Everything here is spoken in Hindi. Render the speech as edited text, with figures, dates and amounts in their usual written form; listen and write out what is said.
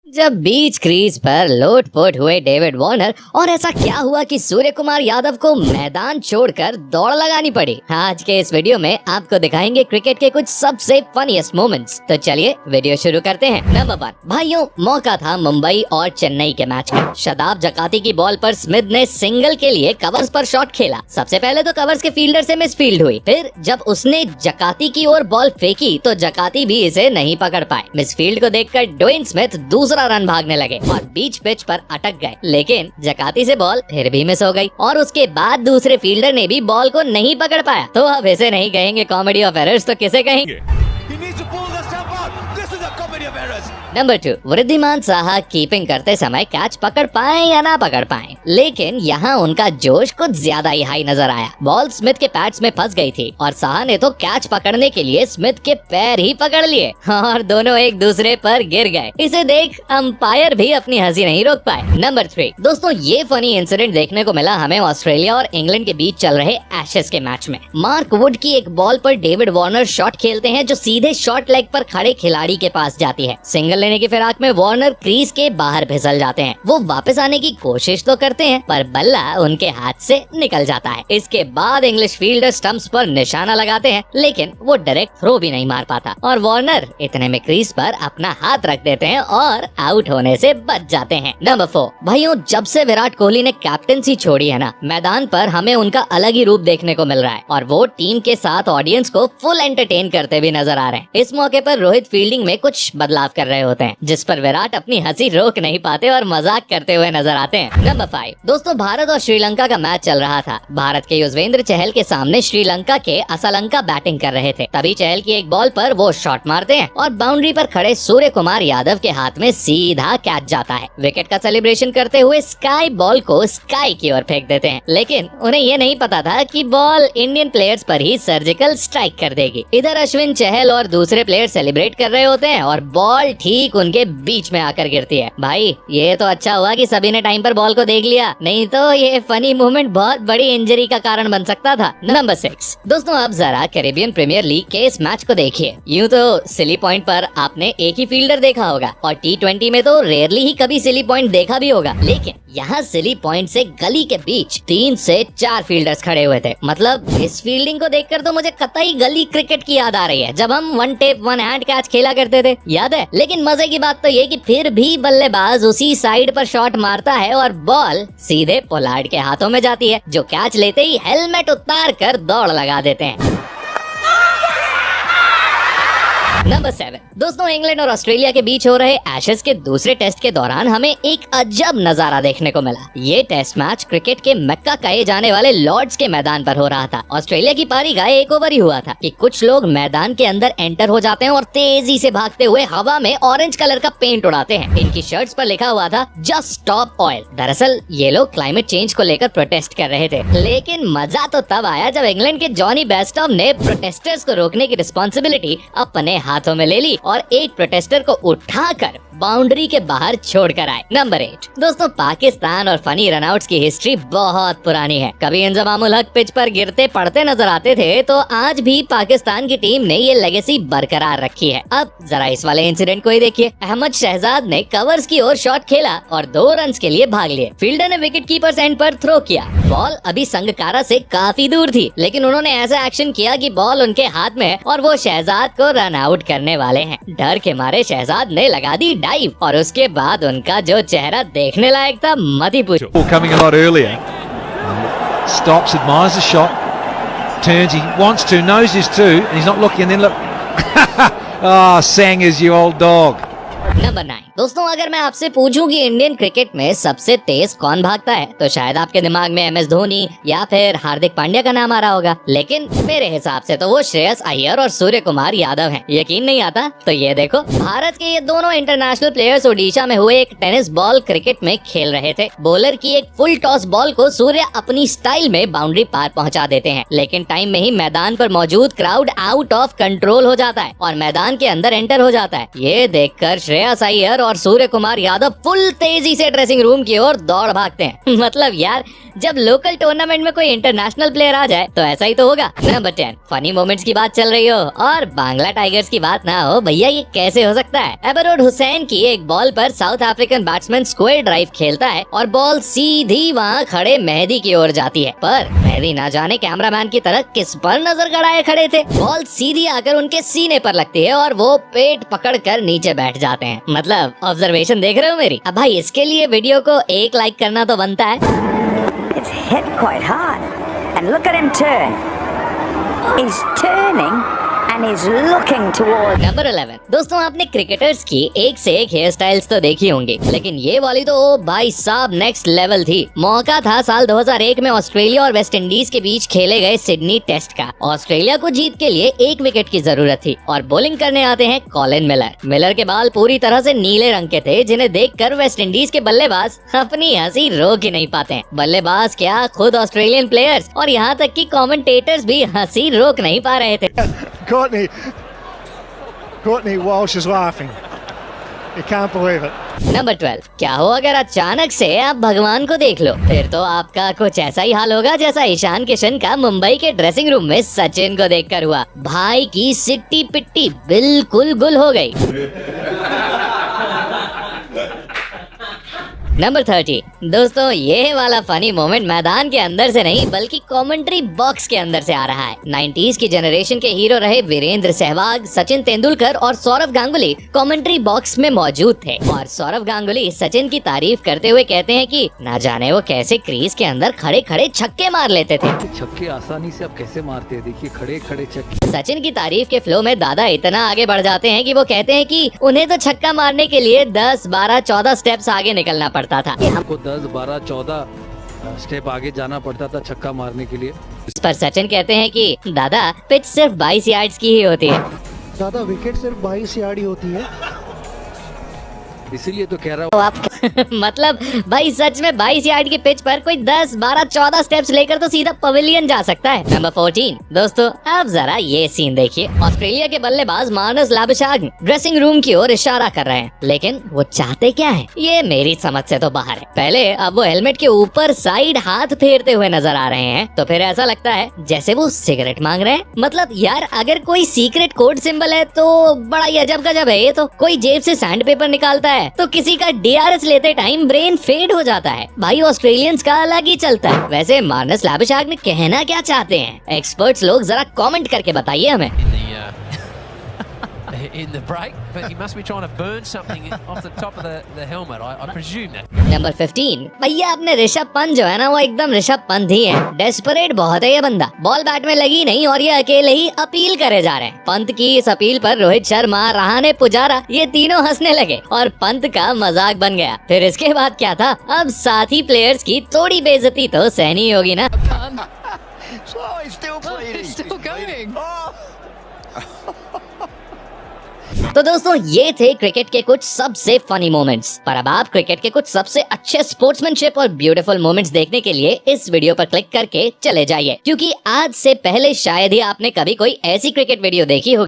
जब बीच क्रीज पर लोटपोट हुए डेविड वार्नर और ऐसा क्या हुआ कि सूर्य कुमार यादव को मैदान छोड़कर दौड़ लगानी पड़ी। आज के इस वीडियो में आपको दिखाएंगे क्रिकेट के कुछ सबसे फनीएस्ट मोमेंट्स। तो चलिए वीडियो शुरू करते हैं। नंबर 1, भाइयों, मौका था मुंबई और चेन्नई के मैच का। शादाब जकाती की बॉल पर स्मिथ ने सिंगल के लिए कवर्स पर शॉट खेला। सबसे पहले तो कवर्स के फील्डर से मिसफील्ड हुई, फिर जब उसने जकाती की ओर बॉल फेंकी तो जकाती भी इसे नहीं पकड़ पाए। मिसफील्ड को देखकर ड्वेन स्मिथ दूसरा रन भागने लगे और बीच पिच पर अटक गए, लेकिन जकाती से बॉल फिर भी मिस हो गई और उसके बाद दूसरे फील्डर ने भी बॉल को नहीं पकड़ पाया। तो अब इसे नहीं कहेंगे कॉमेडी ऑफ एरर्स तो किसे कहेंगे? नंबर 2, वृद्धिमान साहा कीपिंग करते समय कैच पकड़ पाए या ना पकड़ पाए, लेकिन यहाँ उनका जोश कुछ ज्यादा ही हाई नजर आया। बॉल स्मिथ के पैड्स में फंस गई थी और साहा ने तो कैच पकड़ने के लिए स्मिथ के पैर ही पकड़ लिए और दोनों एक दूसरे पर गिर गए। इसे देख अंपायर भी अपनी हंसी नहीं रोक पाए। नंबर 3, दोस्तों, ये फनी इंसिडेंट देखने को मिला हमें ऑस्ट्रेलिया और इंग्लैंड के बीच चल रहे एशेज के मैच में। मार्क वुड की एक बॉल पर डेविड वार्नर शॉट खेलते हैं जो सीधे शॉर्ट लेग पर खड़े खिलाड़ी के पास जाती है। सिंगल लेने की फिराक में वार्नर क्रीज के बाहर फिसल जाते हैं। वो वापस आने की कोशिश तो करते हैं पर बल्ला उनके हाथ से निकल जाता है। इसके बाद इंग्लिश फील्डर स्टंप्स पर निशाना लगाते हैं, लेकिन वो डायरेक्ट थ्रो भी नहीं मार पाता और वार्नर इतने में क्रीज पर अपना हाथ रख देते हैं और आउट होने से बच जाते हैं। नंबर 4, भाइयों, जब से विराट कोहली ने कैप्टेंसी छोड़ी है ना, मैदान पर हमें उनका अलग ही रूप देखने को मिल रहा है और वो टीम के साथ ऑडियंस को फुल एंटरटेन करते भी नजर आ रहे हैं। इस मौके पर रोहित फील्डिंग में कुछ बदलाव कर रहे होते हैं, जिस पर विराट अपनी हंसी रोक नहीं पाते और मजाक करते हुए नजर आते हैं। नंबर 5, दोस्तों, भारत और श्रीलंका का मैच चल रहा था। भारत के युजवेंद्र चहल के सामने श्रीलंका के असलंका बैटिंग कर रहे थे। तभी चहल की एक बॉल पर वो शॉट मारते हैं और बाउंड्री पर खड़े सूर्य कुमार यादव के हाथ में सीधा कैच जाता है। विकेट का सेलिब्रेशन करते हुए स्काई बॉल को स्काई की ओर फेंक देते हैं, लेकिन उन्हें ये नहीं पता था कि बॉल इंडियन प्लेयर्स पर ही सर्जिकल स्ट्राइक कर देगी। इधर अश्विन, चहल और दूसरे प्लेयर सेलिब्रेट कर रहे होते हैं और बॉल ठीक उनके बीच में आकर गिरती है। भाई, ये तो अच्छा हुआ कि सभी ने टाइम पर बॉल को देख लिया, नहीं तो ये फनी मूवमेंट बहुत बड़ी इंजरी का कारण बन सकता था। नंबर 6, दोस्तों, अब जरा कैरेबियन प्रीमियर लीग के इस मैच को देखिए। यूं तो सिली पॉइंट पर आपने एक ही फील्डर देखा होगा और T20 में तो रेयरली ही कभी सिली पॉइंट देखा भी होगा, लेकिन यहाँ सिली पॉइंट से गली के बीच 3 से 4 फील्डर्स खड़े हुए थे। मतलब इस फील्डिंग को देखकर तो मुझे कतई गली क्रिकेट की याद आ रही है, जब हम one tape one hand catch खेला करते थे, याद है? लेकिन मजे की बात तो ये कि फिर भी बल्लेबाज उसी साइड पर शॉट मारता है और बॉल सीधे पोलार्ड के हाथों में जाती है, जो कैच लेते ही हेलमेट उतार कर दौड़ लगा देते हैं। नंबर 7, दोस्तों, इंग्लैंड और ऑस्ट्रेलिया के बीच हो रहे एशेज के दूसरे टेस्ट के दौरान हमें एक अजब नजारा देखने को मिला। ये टेस्ट मैच क्रिकेट के मक्का कहे जाने वाले लॉर्ड्स के मैदान पर हो रहा था। ऑस्ट्रेलिया की पारी का एक ओवर ही हुआ था कि कुछ लोग मैदान के अंदर एंटर हो जाते हैं और तेजी से भागते हुए हवा में ऑरेंज कलर का पेंट उड़ाते हैं। इनकी शर्ट्स पर लिखा हुआ था जस्ट स्टॉप ऑयल। दरअसल ये लोग क्लाइमेट चेंज को लेकर प्रोटेस्ट कर रहे थे, लेकिन मजा तो तब आया जब इंग्लैंड के जॉनी बेस्टॉफ ने प्रोटेस्टर्स को रोकने की रिस्पॉन्सिबिलिटी अपने हाथों में ले ली और एक प्रोटेस्टर को उठाकर बाउंड्री के बाहर छोड़कर आए। नंबर 8, दोस्तों, पाकिस्तान और फनी रनआउट्स की हिस्ट्री बहुत पुरानी है। कभी इंजमामुल हक पिच पर गिरते पड़ते नजर आते थे, तो आज भी पाकिस्तान की टीम ने ये लेगेसी बरकरार रखी है। अब जरा इस वाले इंसिडेंट को ही देखिए। अहमद शहजाद ने कवर्स की ओर शॉट खेला और 2 रन के लिए भाग लिए। फील्डर ने विकेट कीपर एंड पर थ्रो किया। बॉल अभी संगकारा से काफी दूर थी, लेकिन उन्होंने ऐसा एक्शन किया कि बॉल उनके हाथ में है और वो शहजाद को रन आउट करने वाले हैं। डर के मारे शहजाद ने लगा दी डाइव और उसके बाद उनका जो चेहरा देखने लायक था, मत ही पूछो। Coming a lot earlier, stops, admires the shot, turns, he wants to, knows his two, and he's not looking, and then look, ah, Sangers, you old dog. Number 9, दोस्तों, अगर मैं आपसे पूछूं कि इंडियन क्रिकेट में सबसे तेज कौन भागता है, तो शायद आपके दिमाग में MS धोनी या फिर हार्दिक पांड्या का नाम आ रहा होगा, लेकिन मेरे हिसाब से तो वो श्रेयस अय्यर और सूर्य कुमार यादव हैं। यकीन नहीं आता तो ये देखो। भारत के ये दोनों इंटरनेशनल प्लेयर्स ओडिशा में हुए एक टेनिस बॉल क्रिकेट में खेल रहे थे। बॉलर की एक फुल टॉस बॉल को सूर्य अपनी स्टाइल में बाउंड्री पार पहुंचा देते हैं, लेकिन टाइम में ही मैदान पर मौजूद क्राउड आउट ऑफ कंट्रोल हो जाता है और मैदान के अंदर एंटर हो जाता है। ये देखकर श्रेयस श्रेयस अय्यर और सूर्य कुमार यादव फुल तेजी से ड्रेसिंग रूम की ओर दौड़ भागते हैं। मतलब यार, जब लोकल टूर्नामेंट में कोई इंटरनेशनल प्लेयर आ जाए तो ऐसा ही तो होगा। नंबर 10, फनी मोमेंट्स की बात चल रही हो और बांग्ला टाइगर्स की बात ना हो, भैया ये कैसे हो सकता है। एबरोड हुसैन की एक बॉल पर south African batsman square drive खेलता है और बॉल सीधी वहाँ खड़े मेहदी की ओर जाती है, पर मेहदी ना जाने कैमरामैन की तरह किस पर नजर गड़ाए खड़े थे। बॉल सीधी आकर उनके सीने पर लगती है और वो पेट पकड़कर नीचे बैठ जाते हैं। मतलब ऑब्जर्वेशन देख रहे हो मेरी। अब भाई इसके लिए वीडियो को 1 लाइक करना तो बनता है। It's hit quite hard. And look at him turn. He's turning and he's looking towards. Number 11, दोस्तों आपने क्रिकेटर्स की एक से एक हेयर स्टाइल्स तो देखी होंगी, लेकिन ये वाली तो भाई साहब नेक्स्ट लेवल थी। मौका था साल 2001 में ऑस्ट्रेलिया और वेस्ट इंडीज के बीच खेले गए सिडनी टेस्ट का। ऑस्ट्रेलिया को जीत के लिए 1 विकेट की जरूरत थी और बॉलिंग करने आते हैं कॉलिन मिलर। मिलर के बाल पूरी तरह से नीले रंग के थे, जिन्हें देखकर वेस्ट इंडीज के बल्लेबाज अपनी हंसी रोक ही नहीं पाते। बल्लेबाज क्या, खुद ऑस्ट्रेलियन प्लेयर्स और यहाँ तक कि कमेंटेटर्स भी हंसी रोक नहीं पा रहे थे। Courtney Walsh is laughing. You can't believe it. Number 12, क्या हो अगर अचानक से आप भगवान को देख लो, फिर तो आपका कुछ ऐसा ही हाल होगा जैसा ईशान किशन का मुंबई के ड्रेसिंग रूम में सचिन को देखकर हुआ। भाई की सिट्टी पिट्टी बिल्कुल गुल हो गई। नंबर 30, दोस्तों ये वाला फनी मोमेंट मैदान के अंदर से नहीं बल्कि कमेंट्री बॉक्स के अंदर से आ रहा है। 90s की जनरेशन के हीरो रहे वीरेंद्र सहवाग, सचिन तेंदुलकर और सौरव गांगुली कमेंट्री बॉक्स में मौजूद थे और सौरव गांगुली सचिन की तारीफ करते हुए कहते हैं कि ना जाने वो कैसे क्रीज के अंदर खड़े खड़े छक्के मार लेते थे। छक्के आसानी से आप कैसे मारते हैं, देखिए खड़े खड़े छक्के। सचिन की तारीफ के फ्लो में दादा इतना आगे बढ़ जाते हैं कि वो कहते हैं कि उन्हें तो छक्का मारने के लिए 10, 12, 14 स्टेप्स आगे निकलना पड़ता था। हमको 10, 12, 14 स्टेप आगे जाना पड़ता था छक्का मारने के लिए। इस पर सचिन कहते हैं कि दादा पिच सिर्फ 22 यार्ड्स की ही होती है। दादा विकेट सिर्फ 22 यार्ड ही होती है, इसीलिए तो कह रहा हूँ तो आप मतलब भाई सच में 22 यार्ड की पिच पर कोई 10, 12, 14 स्टेप्स लेकर तो सीधा पवेलियन जा सकता है। नंबर 14, दोस्तों आप जरा ये सीन देखिए। ऑस्ट्रेलिया के बल्लेबाज मार्नस लाबुशाग्न ड्रेसिंग रूम की ओर इशारा कर रहे हैं, लेकिन वो चाहते क्या है ये मेरी समझ से तो बाहर है। पहले अब वो हेलमेट के ऊपर साइड हाथ फेरते हुए नजर आ रहे हैं, तो फिर ऐसा लगता है जैसे वो सिगरेट मांग रहे हैं। मतलब यार अगर कोई सीक्रेट कोड सिंबल है तो बड़ा ही अजब गजब है ये तो। कोई जेब से सैंड पेपर निकालता है तो किसी का DRS लेते टाइम ब्रेन फेड हो जाता है। भाई ऑस्ट्रेलियंस का अलग ही चलता है। वैसे मार्नस लाबुशाग्न कहना क्या चाहते हैं, एक्सपर्ट्स लोग जरा कमेंट करके बताइए हमें। in the break, but he must be trying to burn something off the top of the helmet. I presume that. Number 15, भैया अपने ऋषभ पंत जो है ना वो एकदम ऋषभ पंत ही है। डेस्परेट बहुत है ये बंदा। बॉल बैट में लगी नहीं और ये अकेले ही अपील करे जा रहे हैं। पंत की इस अपील पर रोहित शर्मा, रहाणे, पुजारा ये तीनों हंसने लगे और पंत का मजाक बन गया। फिर इसके बाद क्या था, अब साथी प्लेयर्स की थोड़ी बेइज्जती तो सहनी होगी ना। He's still bleeding. It's still going. तो दोस्तों ये थे क्रिकेट के कुछ सबसे फनी मोमेंट्स। पर अब आप क्रिकेट के कुछ सबसे अच्छे स्पोर्ट्समैनशिप और ब्यूटीफुल मोमेंट्स देखने के लिए इस वीडियो पर क्लिक करके चले जाइए, क्योंकि आज से पहले शायद ही आपने कभी कोई ऐसी क्रिकेट वीडियो देखी होगी